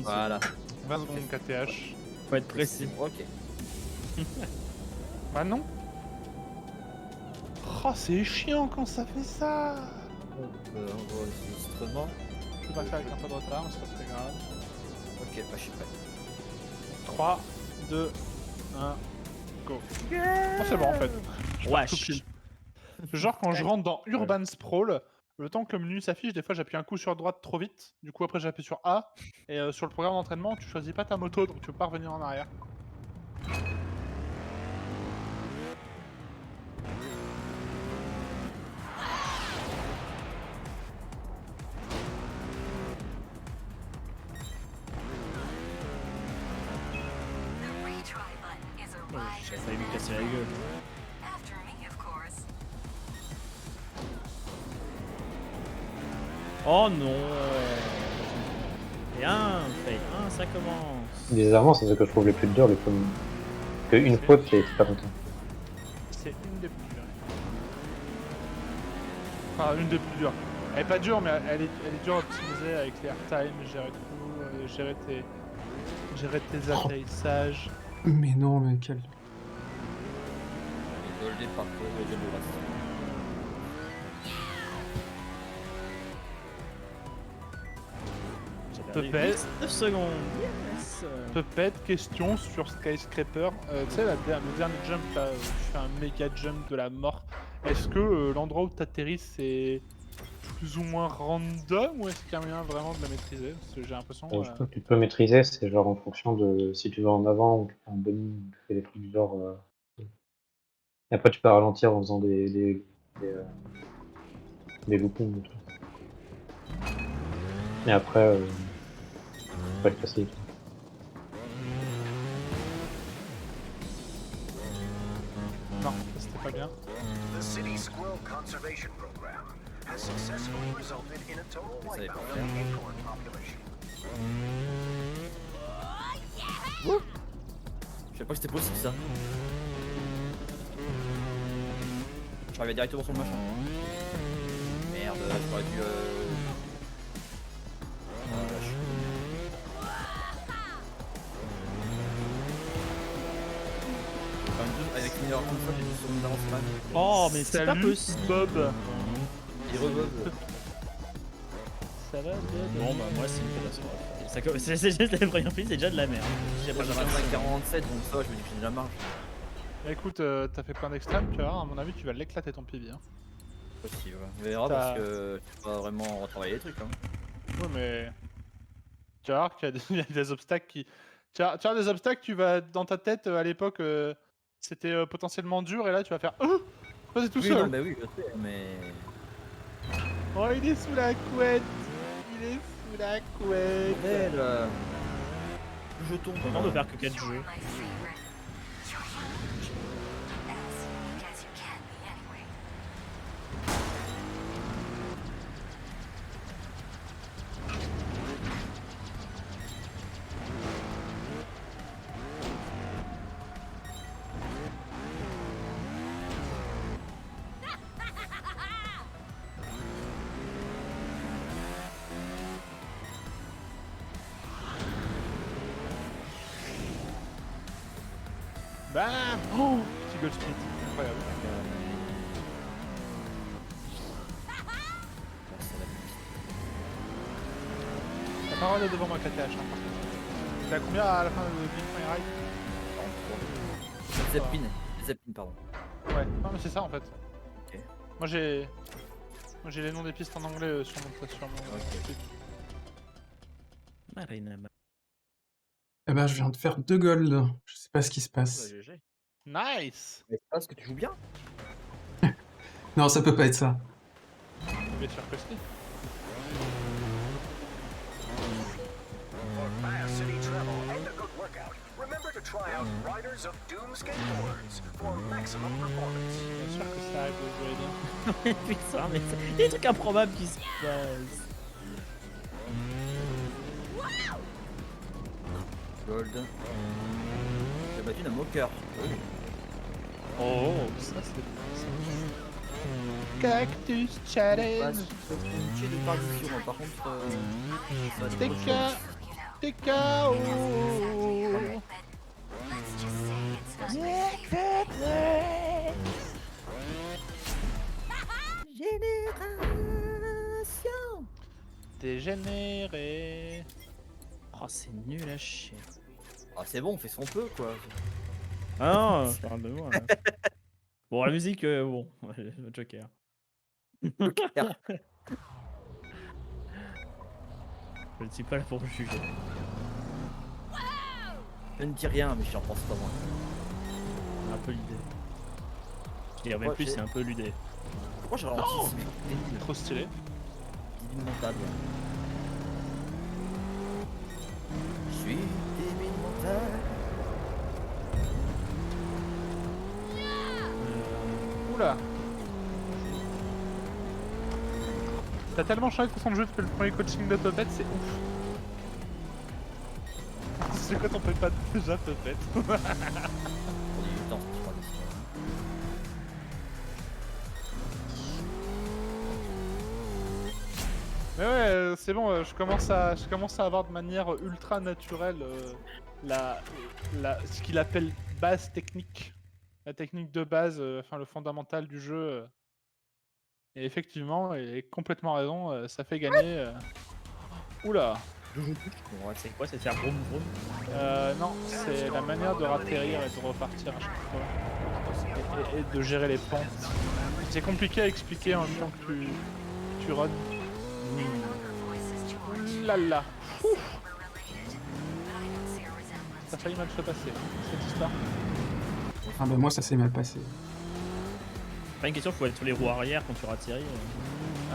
Voilà. 20 secondes KTH. Faut être précis. Ok. Bah non. Oh, c'est chiant quand ça fait ça. Enregistrement. Je vais passer avec un peu de retard, mais c'est pas très grave. Ok, bah je suis prêt. 3, 2, 1, go. Oh, c'est bon en fait. Je pars tout Wesh. pile. Genre quand je rentre dans Urban Sprawl, le temps que le menu s'affiche, des fois j'appuie un coup sur droite trop vite, du coup après j'appuie sur A, et sur le programme d'entraînement tu choisis pas ta moto donc tu peux pas revenir en arrière. J'ai failli lui casser la gueule. Oh non. Et ça commence. Bizarrement, c'est ce que je trouve les plus durs, les premiers. Que une faute, t'es pas content. C'est une des plus dures. Enfin, une des plus dures. Elle est pas dure, mais elle est dure à optimiser avec les airtime, gérer tout, gérer tes atterrissages. Mais non, mais quel. Goldé par le démocratie. Puppet, 9 secondes. Yes. Puppet, question sur Skyscraper. Tu sais, le dernier jump, là, où tu fais un méga jump de la mort. Est-ce que l'endroit où tu atterris, c'est plus ou moins random ou est-ce qu'il y a moyen vraiment de la maîtriser? Parce que j'ai l'impression. Je crois que tu peux maîtriser, c'est genre en fonction de si tu vas en avant ou tu fais un bunny ou tu fais des trucs du genre. Et après, tu peux ralentir en faisant des loopings et tout. Et après, c'est pas être facile. Non, ça c'était pas bien. The City Squirrel Conservation Program has successfully resulted in a total wipeout of the acorn population. Je savais pas que c'était possible ça. J'arrivais directement sur le machin. Merde, j'aurais dû. Avec une erreur comme ça, j'ai dû sur une avance pas. Oh, mais c'est pas Salut, possible. Bob. Il rebove. Ça va, Bob? Bon, bah, moi, c'est une catastrophe. C'est juste la première prise, c'est déjà de la merde. J'ai Moi pas j'ai 25-47 donc ça, je me dis que j'ai de la marge. Écoute, t'as fait plein d'extrêmes, tu vois, à mon avis, tu vas l'éclater ton PV. Hein. Possible. On verra parce que je peux pas vraiment retravailler les trucs. Hein. Ouais, mais. Tu vas voir qu'il y a il y a des obstacles qui. Tu vas avoir des obstacles, tu vas dans ta tête à l'époque, c'était potentiellement dur, et là tu vas faire. Vas-y tout Oui, seul. non, bah oui, je sais, mais. Oh, il est sous la couette. Il est sous la couette. Belle. Je tombe. content de faire que 4 jeux. Bam. Oh, petit gold split. Incroyable. La parole est devant moi, KTH. Hein, par contre. T'es à combien à la fin de Big My Ride? Zeppelin. Zeppelin, pardon. Ouais, non mais c'est ça en fait. Ok. Moi j'ai les noms des pistes en anglais sur mon truc. Marina. Eh ben, je viens de faire 2 golds. Je sais pas ce qui se passe. GG. Nice. Mais est-ce que tu joues bien? Non, ça peut pas être ça. Bien sûr que si. For fast city travel and a good workout, remember to try out Riders of Doom skateboards for maximum performance. Bien sûr que ça arrive de jouer bien. Putain, mais c'est des trucs improbables qui se passent. Gold. J'ai battu un moqueur. Oh, ça c'est Cactus Challenge. Passe une petite de par dessus, moi. Par contre, ça T'es trop que- chiant. T'es KO. Génération. Dégénéré. Oh, c'est nul à chier. Ah, c'est bon, on fait ce qu'on peut, quoi. Ah non, je parle de moi. Là. Bon, la musique, bon, Joker. Joker. Je ne suis pas là pour juger. Je ne dis rien, mais j'en pense pas moi. Un peu l'idée. Je dirais même Ouais, plus, j'ai- c'est un peu l'idée. Pourquoi je ralentis ce mec Trop stylé. débile mental. Je suis débile mental. Oula. T'as tellement changé de façon de jeu depuis le premier coaching de Puppet, c'est ouf. C'est quoi ton Puppet déjà, Puppet? On est temps, je crois, d'ici là. Mais ouais, c'est bon, je commence à avoir de manière ultra naturelle ce qu'il appelle base technique. La technique de base, enfin le fondamental du jeu. Et effectivement, il a complètement raison, ça fait gagner. Oula! Bon, ouais, C'est quoi, c'est de faire vroom vroom? Non, c'est la manière de ratterrir et de repartir à chaque fois. Et de gérer les pentes. C'est compliqué à expliquer en même temps que tu runs. Oulala! Ouf! Ça a failli mal se passer, cette histoire. Ah bah moi ça s'est mal passé. Pas une question, faut être sur les roues arrière quand tu ratterris.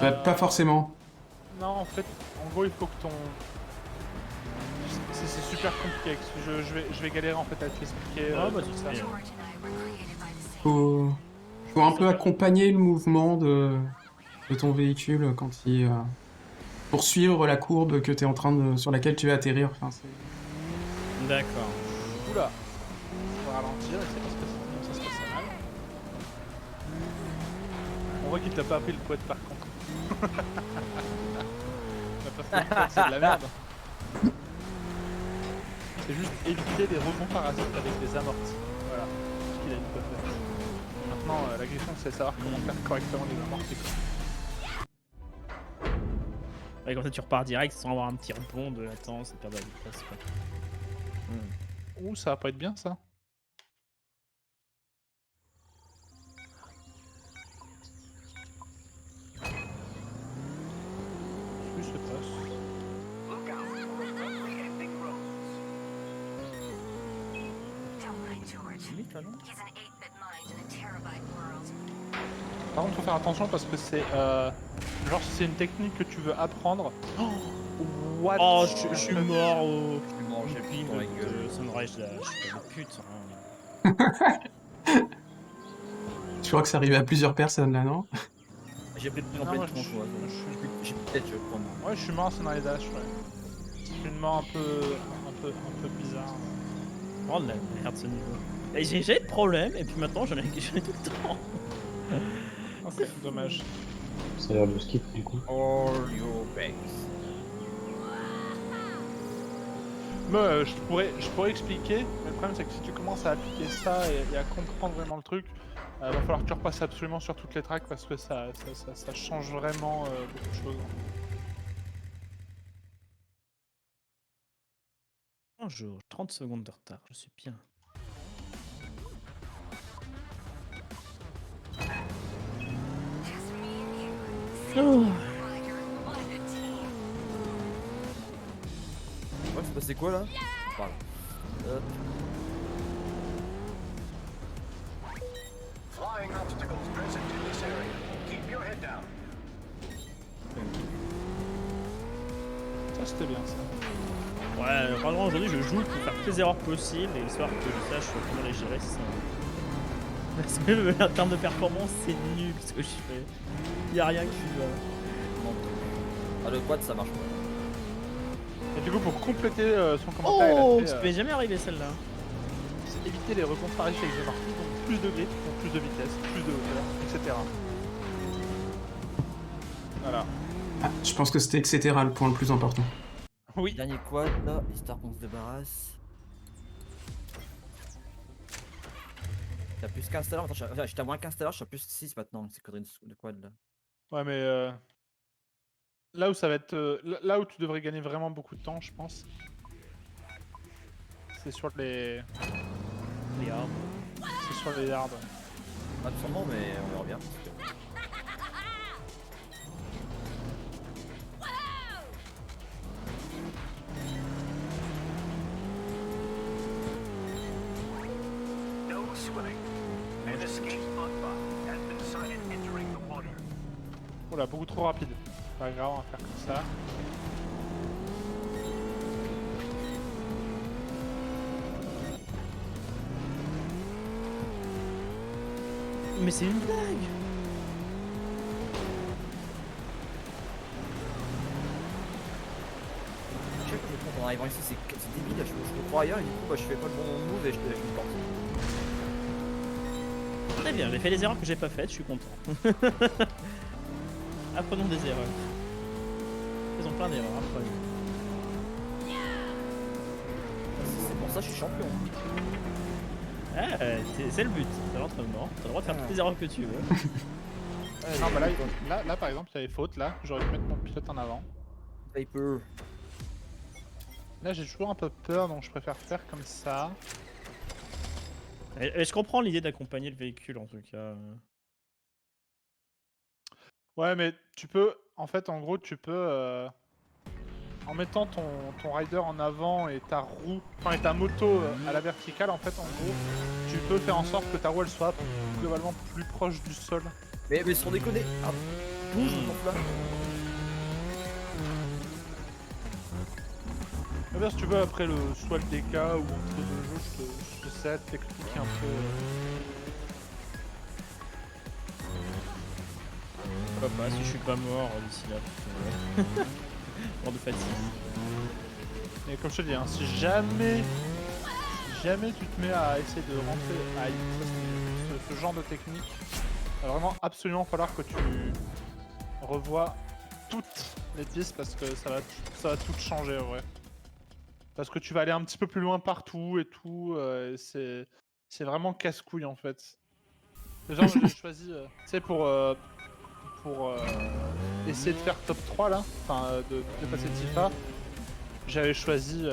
Bah, pas forcément. Non, en fait, en gros, il faut que ton... C'est super compliqué. Je vais galérer en fait à t'expliquer Ah bah tout tu ça. sais. Faut un peu accompagner le mouvement de ton véhicule quand il... pour suivre la courbe que t'es en train de... sur laquelle tu vas atterrir. Enfin, c'est... D'accord. Oula! On va ralentir et c'est parce que sinon ça se passe mal. On voit qu'il t'a pas appris le quad par contre. Parce que le quad, c'est de la merde. C'est juste éviter les rebonds parasites avec des amortis. Voilà. Ce qu'il a dit Puppet. Maintenant, la question c'est de savoir comment faire correctement les amortis. Quoi. Ouais, comme ça tu repars direct sans avoir un petit rebond de latence et perdre la vitesse. Quoi. Ouh, ça va pas être bien ça. Oui, c'est pas. Look out for ugly ending roads. Don't mind George. limite là, non? He's an 8-bit mind in a terabyte world. Par contre, faut faire attention parce que c'est genre si c'est une technique que tu veux apprendre. Oh, what? Oh, je suis mort au Je suis mort, j'ai pris dans la gueule. de Sunrise là. Je suis pas de pute. Hein. Je crois que ça arrivait à plusieurs personnes là, non? J'ai pris en Non, pleine moi, tronche, moi. J'ai peut-être, je crois. moi. Ouais, je suis mort à Sunrise Dash, ouais. C'est une mort un peu bizarre. Oh la merde ce niveau. Et j'ai de problème et puis maintenant j'en ai tout le temps. Ok, dommage. Ça a l'air de skip du coup. All your backs. Mais je pourrais expliquer, mais le problème c'est que si tu commences à appliquer ça et à comprendre vraiment le truc, va falloir que tu repasses absolument sur toutes les tracks parce que ça change vraiment beaucoup de choses. Bonjour, 30 secondes de retard, je suis bien. Just me and you. Oh. Rider, what a team. Ouais, c'est passé quoi là? Voilà. Hop. Flying obstacles present in this area. Keep your head down. Ça c'était bien ça. Ouais, vraiment aujourd'hui je joue pour faire toutes les erreurs possibles et histoire que je sache comment les gérer. Parce que en termes de performance c'est nul ce que je fais. Y'a rien qui va. Ah, le quad ça marche pas. Et du coup pour compléter son commentaire, Oh, il a ça fait, m'est jamais arrivé celle-là. c'est éviter les rebonds parasites avec des amortis, donc plus de grip, donc plus de vitesse, plus de hauteur, etc. Voilà. Ah, je pense que c'était etc. le point le plus important. Oui. Dernier quad là, histoire qu'on se débarrasse. T'as plus 15 tout à l'heure, attends, j'étais à moins 15 tout à l'heure, je suis à plus 6 maintenant, c'est conneries de quad là. Ouais, mais là où ça va être, là où tu devrais gagner vraiment beaucoup de temps, je pense, c'est sur les arbres. c'est sur les yards. Pas sûrement, mais on verra bien. No swimming. An escape pod has been sighted entering the water. Oh là, beaucoup trop rapide. Pas grave, on va faire comme ça. Mais c'est une blague. Je sais que je me trompe en arrivant ici, c'est débile, je me crois ailleurs et du coup bah, je fais pas le bon move et je me plante. Très bien, j'ai fait les erreurs que j'ai pas faites, je suis content. Apprenons des erreurs. Faisons plein d'erreurs, apprenons. C'est pour ça que je suis champion. Ah, c'est le but, c'est l'entraînement. T'as le droit de faire toutes les erreurs que tu veux. Non, bah là, par exemple, il y avait faute, là. J'aurais dû mettre mon pilote en avant. Paper. Là, j'ai toujours un peu peur, donc je préfère faire comme ça. Et je comprends l'idée d'accompagner le véhicule en tout cas. Ouais, mais tu peux, en fait, en gros, tu peux, en mettant ton rider en avant et ta roue, enfin et ta moto à la verticale, en fait, en gros, tu peux faire en sorte que ta roue elle soit globalement plus proche du sol. Mais sans déconner. Ah, bouge ton plat. Mais bien, si tu veux, après soit le DK ou entre deux jeux, je te sais t'expliquer un peu. Pourquoi pas, si je suis pas mort d'ici là. Mort de fatigue. Mais comme je te dis, hein, si jamais tu te mets à essayer de rentrer à ce genre de technique, il va vraiment absolument falloir que tu revois toutes les pistes parce que ça va tout changer en vrai. Parce que tu vas aller un petit peu plus loin partout et tout, et c'est vraiment casse-couille en fait. Déjà, j'ai choisi, tu sais, pour essayer de faire top 3 là, enfin de dépasser Tifa, j'avais choisi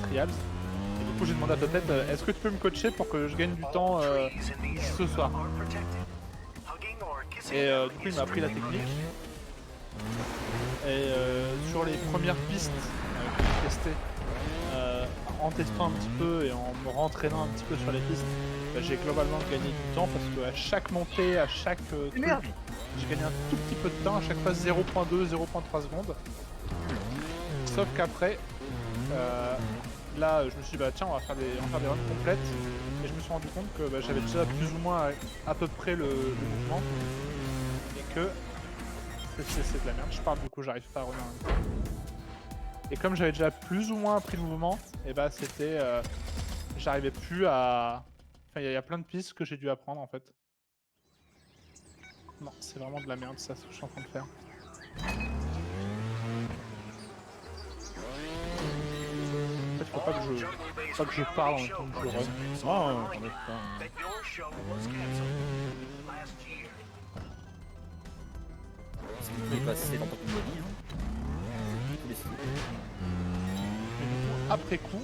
Trials. Et du coup, j'ai demandé à Topette, est-ce que tu peux me coacher pour que je gagne du temps ce soir? Et du coup, il m'a appris la technique. Et sur les premières pistes que j'ai testées, en testant un petit peu et en me rentraînant un petit peu sur les pistes, bah, j'ai globalement gagné du temps parce qu'à chaque montée, à chaque truc, j'ai gagné un tout petit peu de temps, à chaque fois 0.2, 0.3 secondes. Sauf qu'après, là je me suis dit bah tiens on va faire des runs complètes et je me suis rendu compte que bah, j'avais déjà plus ou moins à peu près le mouvement et que c'est de la merde, je parle du coup j'arrive pas à runner en même temps. Et comme j'avais déjà plus ou moins appris le mouvement, et bah c'était... j'arrivais plus à... Enfin il y a plein de pistes que j'ai dû apprendre en fait. Non, c'est vraiment de la merde ça, ce que je suis en train de faire. En fait, faut pas que je parle en même temps que je run. Oh, t'en es pas. That your show was canceled last year. Ce qui peut passer dans ton vie. Tous les styles. Mais du coup, après coup,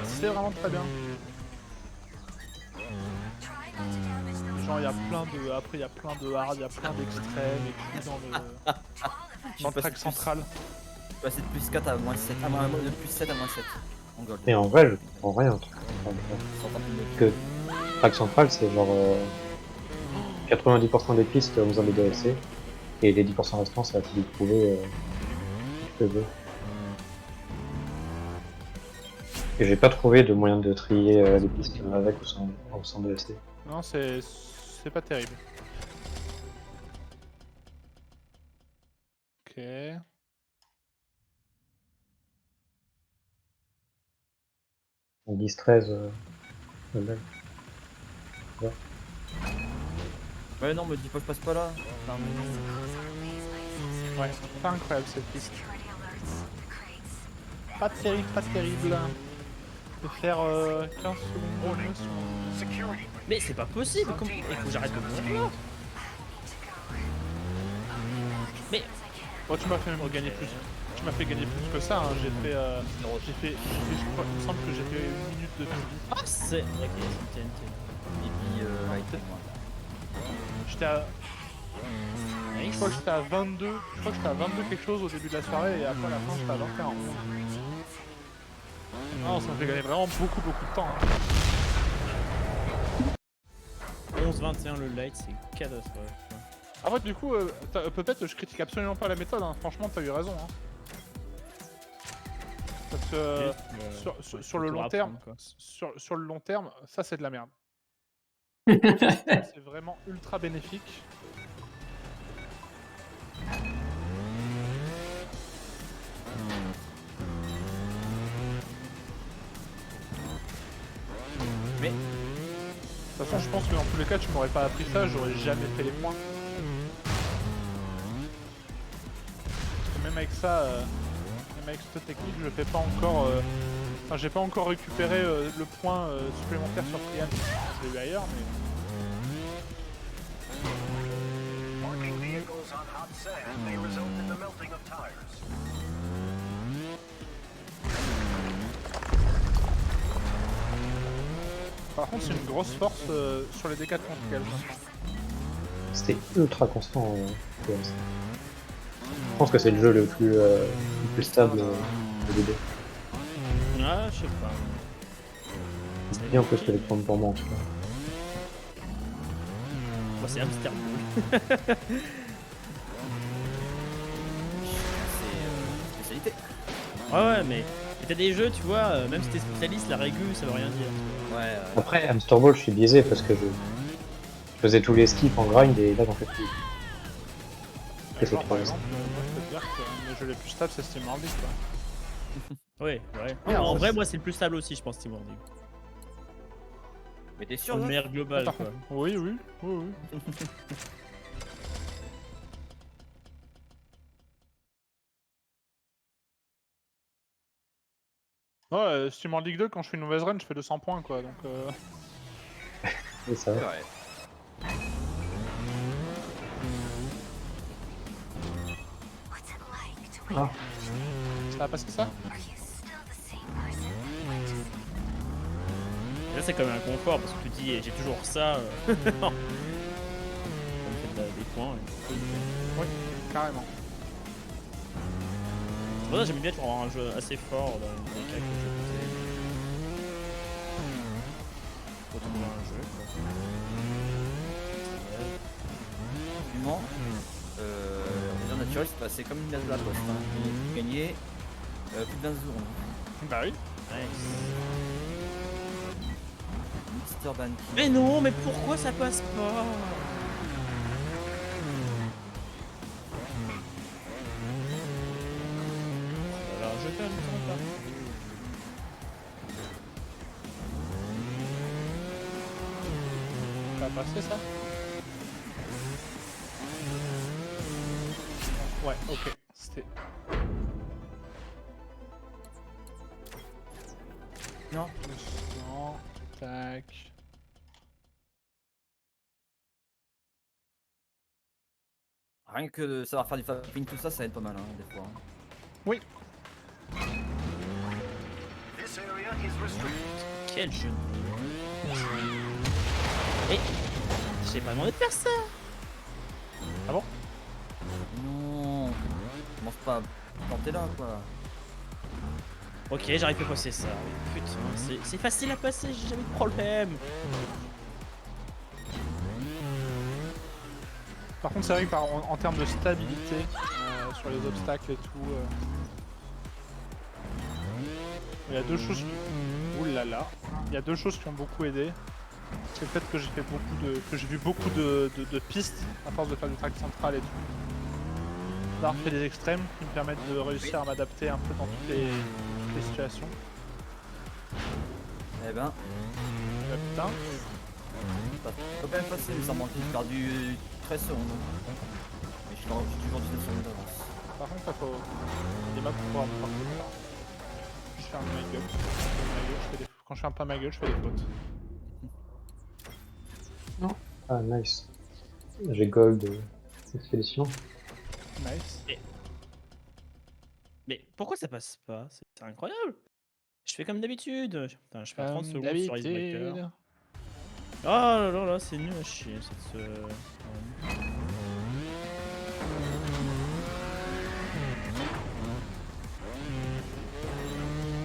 c'est vraiment très bien. Genre il y a plein de... Après il y a plein de hard, il y a plein d'extrêmes et tout dans le track central. Passer de plus 4 à moins 7. Ah, de plus 7 à moins 7. En gold. Et en vrai, je comprends rien. En que track central, c'est genre 90% des pistes en faisant des DLC, et les 10% restants, c'est à te trouver PV. Et j'ai pas trouvé de moyen de trier les pistes avec ou sans DLC. Non, c'est pas terrible. Ok. En 10-13, Ouais, non, me dis pas, je passe pas là. Non, mais... Ouais, pas incroyable cette piste. Security alerts. The crates. Pas terrible, pas terrible. De faire 15 secondes de mieux sur... Security. Mais c'est pas possible, il faut que j'arrête de mourir là. Mais Bon, tu m'as fait même gagner plus. Tu m'as fait gagner plus que ça. Hein. J'ai fait, je crois, il me semble que j'ai fait 1 minute de plus. ah c'est. Ok, c'est TNT. Et puis, Light, moi. J'étais à, je Nice. crois que j'étais à 22. Je crois que j'étais à 22 quelque chose au début de la soirée et après à la fin j'étais à 21. Non, ça m'a fait gagner vraiment beaucoup de temps. Hein. 11-21 le light, c'est catastrophe. En fait, du coup, peut-être je critique absolument pas la méthode. Hein. Franchement, t'as eu raison. Hein. Parce que sur le long terme, sur le long terme, ça c'est de la merde. C'est vraiment ultra bénéfique. Mais- De toute façon, je pense que dans tous les cas, tu m'aurais pas appris ça, j'aurais jamais fait les points. Parce que même avec ça, même avec cette technique, je fais pas encore. Enfin, j'ai pas encore récupéré le point supplémentaire sur Trian. Je l'ai eu ailleurs, mais. Parking vehicles on hot sand may result in the melting of tires. Par contre, c'est une grosse force sur les D4 contre elle. C'était ultra constant. TMC. Je pense que c'est le jeu le plus stable de DD. Ah, je sais pas. C'est bien plus que les points pour moi en tout cas. Moi, c'est Hamster Ball. C'est spécialité. Ouais, mais t'as des jeux, tu vois, même si t'es spécialiste, la régu, ça veut rien dire. Ouais, Après, Hamster Ball, je suis biaisé parce que je faisais tous les skips en grind et là j'en fais plus. Et c'est Genre, trop par bien. exemple, moi je peux te dire que le jeu les plus stables, c'est Steam Hardy, quoi. Ouais. Ouais, en en vrai, fait, moi, c'est le plus stable aussi, je pense, Team Warning. mais t'es Sur sûr, le là meilleur global, Par quoi. contre, oui. Ouais, Steam en Ligue 2, quand je fais une mauvaise run, je fais 200 points, quoi, donc Et ça va. Ouais. What's it like to Ah. ça va passer ça? Are you still the same person? Là, c'est quand même un confort parce que tu te dis, j'ai toujours ça. Non. Ça me fait des points. Oui, carrément. C'est pour ça que j'aime bien toujours avoir un jeu assez fort dans les cas que je faisais. Pour trouver un jeu, quoi. Effectivement, en naturel, c'est passé comme une base de la poste. Hein. J'ai gagné plus de 20 secondes. Bah oui. Nice. Mr. Ban. Mais non, mais pourquoi ça passe pas? Alors, je fais un temps pas. Ça va passer ça? Ouais, ok. C'était. Non. Doucement. Tac. Rien que de savoir faire du fapping, tout ça, ça aide pas mal, hein, des fois. Hein. Oui. This area is restricted. Quel jeu. Et j'ai pas demandé de faire ça. Non. Commence pas à planter là, quoi. Ok, j'arrive pas à passer ça. Putain, c'est facile à passer, j'ai jamais de problème. Par contre, c'est vrai que en termes de stabilité sur les obstacles et tout, il y a deux choses. Ouh là là. Il y a deux choses qui ont beaucoup aidé. C'est le fait que j'ai vu beaucoup de pistes à force de faire du track central et tout. D'avoir fait des extrêmes qui me permettent de réussir à m'adapter un peu dans toutes les situations. Eh ben, Putain. ça peut quand même passer, mais ça manque. J'ai perdu 13 secondes. Mais je Non, tu vends 19 secondes d'avance. Par contre, faut des maps pour pouvoir me porter le temps. Je fais un ma gueule. Quand je fais un pas ma gueule, je fais des fautes. Ah, nice. J'ai gold expédition. Nice. Mais pourquoi ça passe pas? C'est incroyable. Je fais comme d'habitude. Putain, je fais 30 secondes sur Icebreaker. D'habitude. Oh là là là, c'est nul à chier cette...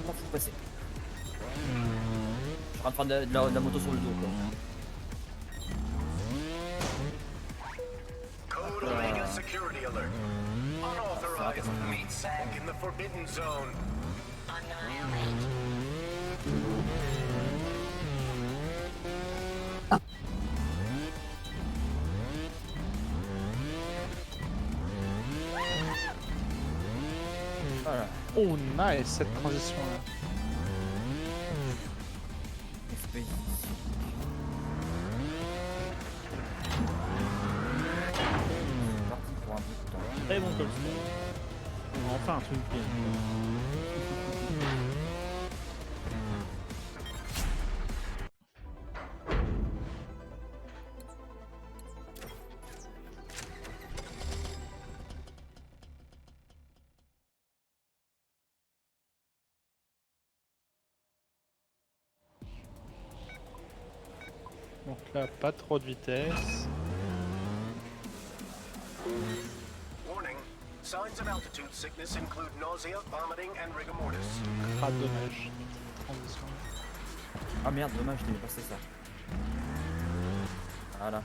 Comment faut passer? Je suis en train de faire de la moto sur le dos quoi. Code Omega security alert. Unauthorized meat sack in the forbidden zone. Voilà. Oh, nice cette transition là. Expédition. C'est parti pour un bout de temps. Très bon cobblestone. Enfin un truc bien. Donc là, pas trop de vitesse. Warning. Signs of altitude sickness include nausea, vomiting, and rigor mortis. Pas dommage. Transition. Ah merde, dommage, je devais passer ça. Voilà.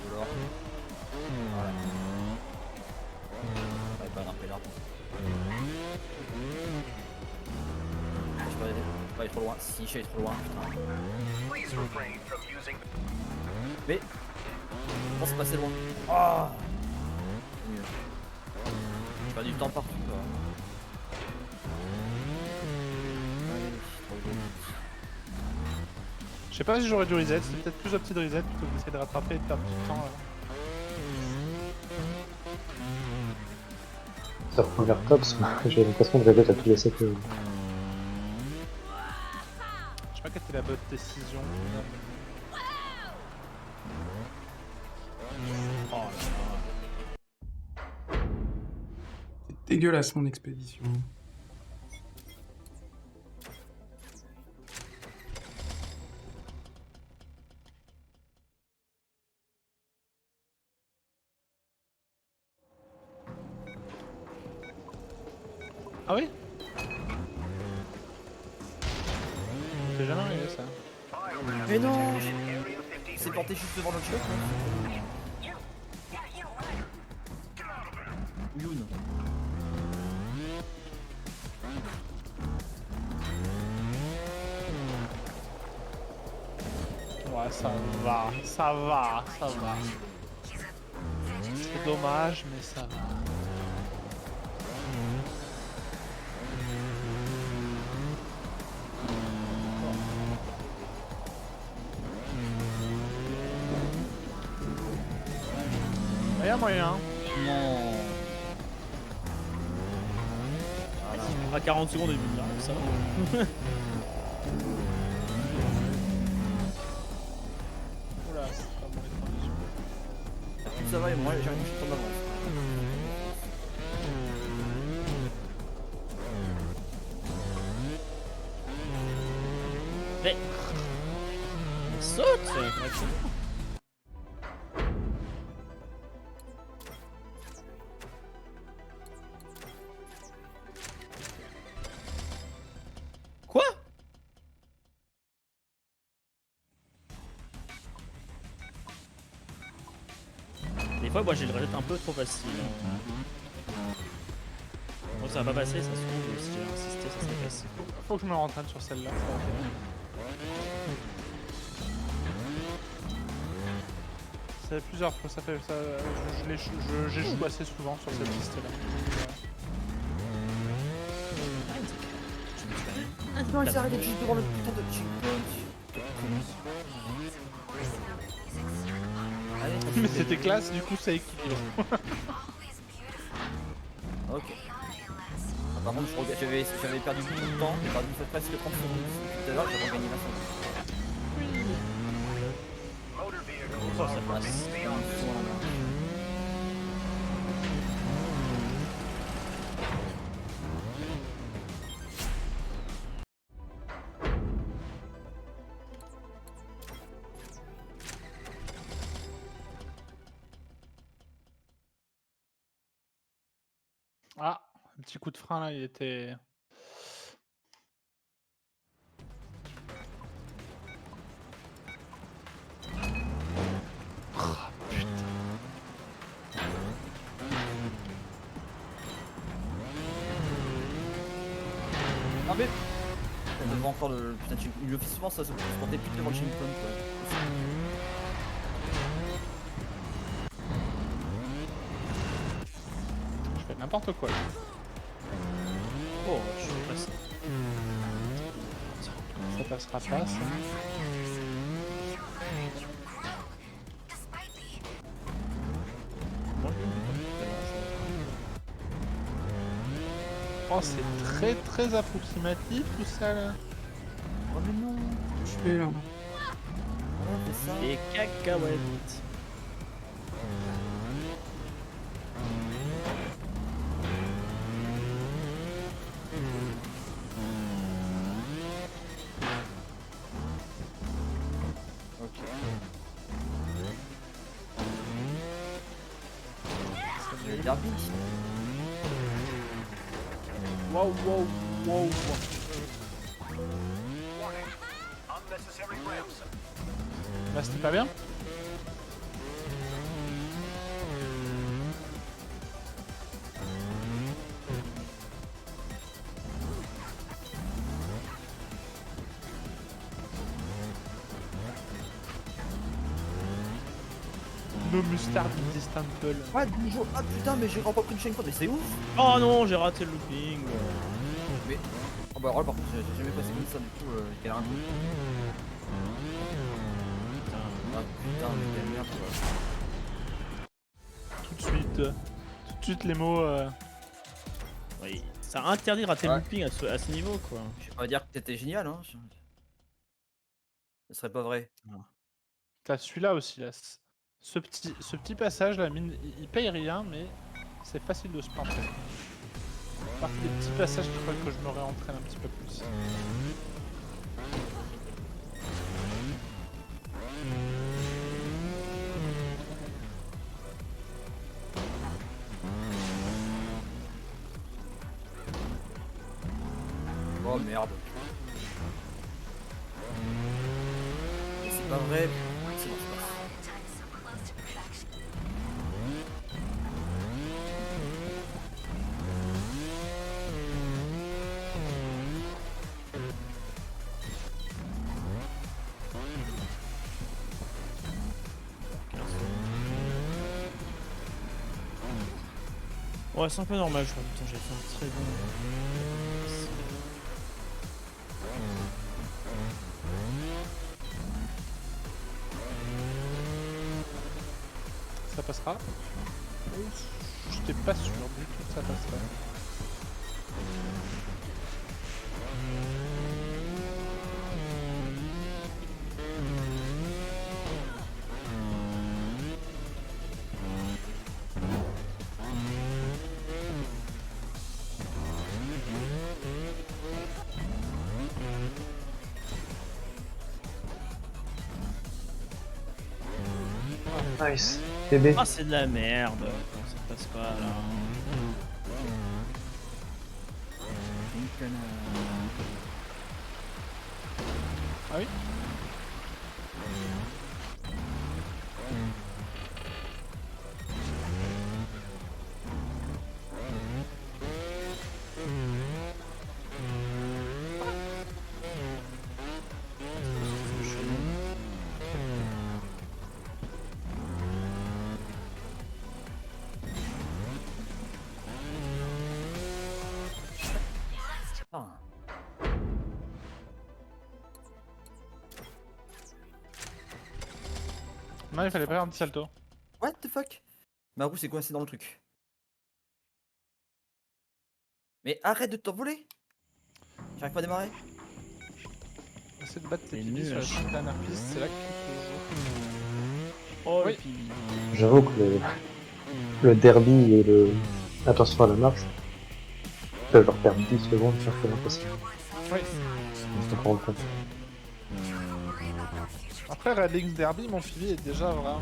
Alors. Voilà. Ouais, pas grimper là. Je peux pas aller trop loin. Si, je suis allé trop loin, putain. Please refrain from using Mais. Je pense passer loin. Ah. Mieux. J'ai perdu du temps partout quoi. Allez, trop beau. Je sais pas si j'aurais dû reset, c'était peut-être plus un petit de reset plutôt que d'essayer de rattraper et de perdre du temps là. Sur première tops, j'ai l'impression de rêver à tous les CPU. Je sais pas quelle était la bonne décision. Oh là là. C'est dégueulasse mon expédition. Ah oui? C'est jamais arrivé ça. Mais non, c'est planté juste devant notre choc. Youn. Ouais, ça va, ça va, ça va. C'est dommage, mais ça va. Y'a moyen. Non. À 40 secondes et demie, là, ça va. Oula, c'est pas bon les transitions. Ça va et moi j'ai un petit temps d'avance. Mais... Saute correctement. Quoi? Des fois, moi, j'ai le rejet un peu trop facile. Bon, ça va pas passer, ça se trouve. Si j'avais insisté, ça serait passé. Faut que je me rentraîne sur celle-là. Ça fait plusieurs fois, ça fait ça. J'ai joué assez souvent sur cette liste-là. Non, ils s'arrêtent juste devant le putain de checkpoint. Allez, Mais c'était classe, du coup ça équilibre. ok. Ah, par contre, j'avais perdu beaucoup de temps, j'ai perdu presque 30 secondes depuis tout à l'heure, j'ai regagné 20 secondes. Motor vehicles Ça, are ça passe. running beyond this limit. Ah, un petit coup de frein là, il était. Ah, putain. Ah mais on devrait encore le. Putain, il le fait souvent ça se porter pile devant le checkpoint quoi. Je fais n'importe quoi. Là. Oh, je suis passé. Ça passera pas ça. Despite the Moi, je l'ai vu tout à l'heure, ça. Oh, c'est très très approximatif tout ça là. Oh mais non, Je fais là. on fait ça. Et cacahuètes. Ok. C'est le derby. Waouh, waouh, waouh. Warning. Unnecessary ramps. Là, c'était pas bien. No mustard in this temple. Ah, bonjour. Ah putain, mais j'ai encore pris une chaîne mais c'est ouf. Oh non, j'ai raté le looping. Mais. Oh bah, alors, par contre, j'ai jamais passé comme ça, du coup, quel un coup. Ah putain, mais quelle merde quoi. Tout de suite les mots. Oui, ça interdit de rater Ouais. le looping à ce niveau, quoi. Je vais pas dire que c'était génial, hein. Ce serait pas vrai. T'as celui-là aussi là. Ce petit passage là, mine, il paye rien, mais c'est facile de se planter. Par des petits passages qu'il faudrait que je me réentraîne un petit peu plus. Oh merde. Mais c'est pas vrai. C'est bon, c'est pas. time so close to perfection. Ouais, c'est un peu normal, je crois. Putain, j'ai fait un très bon. Ça passera. J'étais pas sûr du tout que ça passerait. Nice. TB. Ah, c'est de la merde. Comment ça passe pas là? Une connard. Ah oui. Ah. Non, il fallait pas faire un petit salto. What the fuck? Ma roue s'est coincée dans le truc. Mais arrête de t'envoler! J'arrive pas à démarrer. Essaie de battre tes C'est pibis nul sur à les chier. 5 dernières pistes, c'est là que tu Oh Oui. le pibi. J'avoue que le derby et le attention à la marche, peuvent leur perdre 10 secondes sur c'est impossible. joues. Oui. On se rend compte. Après, Red Links Derby, mon pibi est déjà vraiment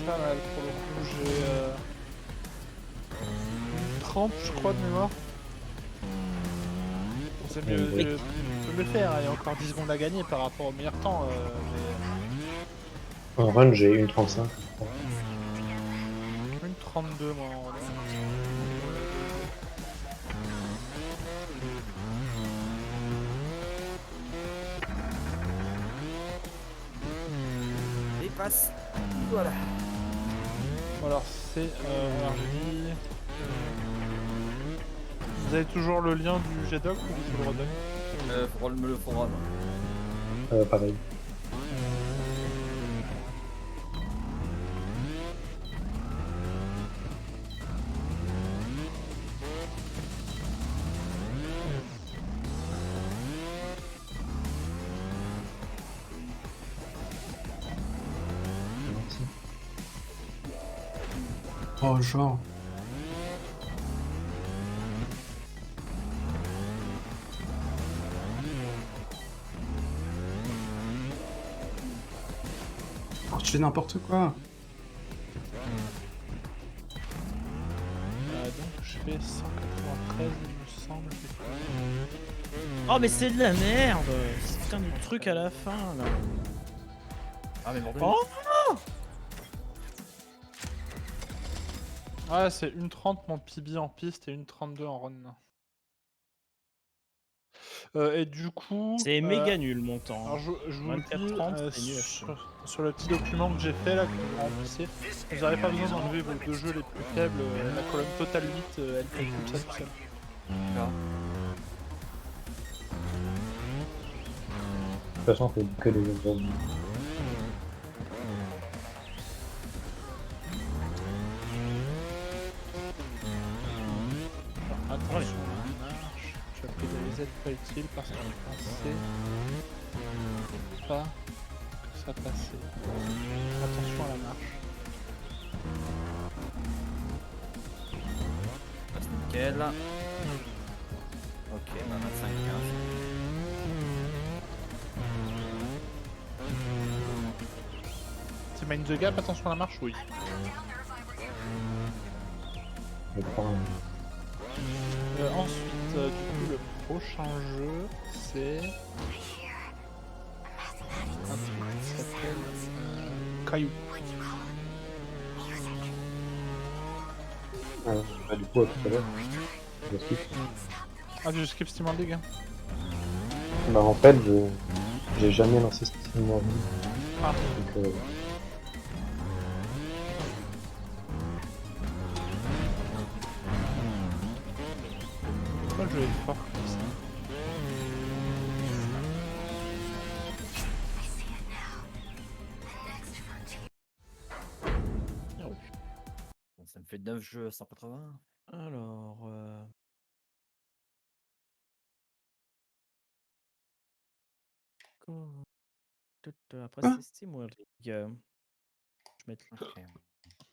pas mal pour le coup. J'ai 30, je crois, de mémoire. Bon, c'est mieux, Oui. je peux le faire, hein, il y a encore 10 secondes à gagner par rapport au meilleur temps. En run, j'ai une 35. Une 32, moi, en vrai. Et passe. Voilà. Alors, c'est. Alors, j'ai dit. Vous avez toujours le lien du J-Doc ou du Full Rodoc? Faut me le forum. Pareil. Merci. Oh, genre. Oh, tu fais n'importe quoi. Donc, je fais 193, il me semble. Oh mais c'est de la merde. Ce putain de truc à la fin là. Ah mais bordel. Oh Ouais, c'est une 30 mon PB en piste et une 32 en run. Et du coup. C'est méga nul mon temps. Alors, je vous le 24-30, dis, c'est nul à chier. sur le petit document que j'ai fait là, que vous remplissez, vous n'avez pas besoin d'enlever vos deux jeux les plus faibles. La colonne Total 8, elle calcule ça tout seul. D'accord. De toute façon, on fait que des examens. Alors, attention à la marche. Tu as pris des aides pas utiles parce que je pensais pas que ça passait. Attention à la marche. Passe nickel. Ok, bah 25-15. C'est Mind the Gap, attention à la marche, oui. Je crois, Ensuite, du coup, le prochain jeu, c'est un truc qui s'appelle Caillou. bah, du coup, à tout à l'heure, je skip. Ah, tu skip Steam League hein. Bah, en fait, j'ai jamais lancé Steam World. Ah. Donc, Pourquoi le jeu est fort comme ça? Ça me fait 9 jeux à 180. Alors. Après Quoi c'est Steam World League. Je vais mettre Ok.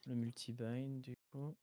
le multibind du coup.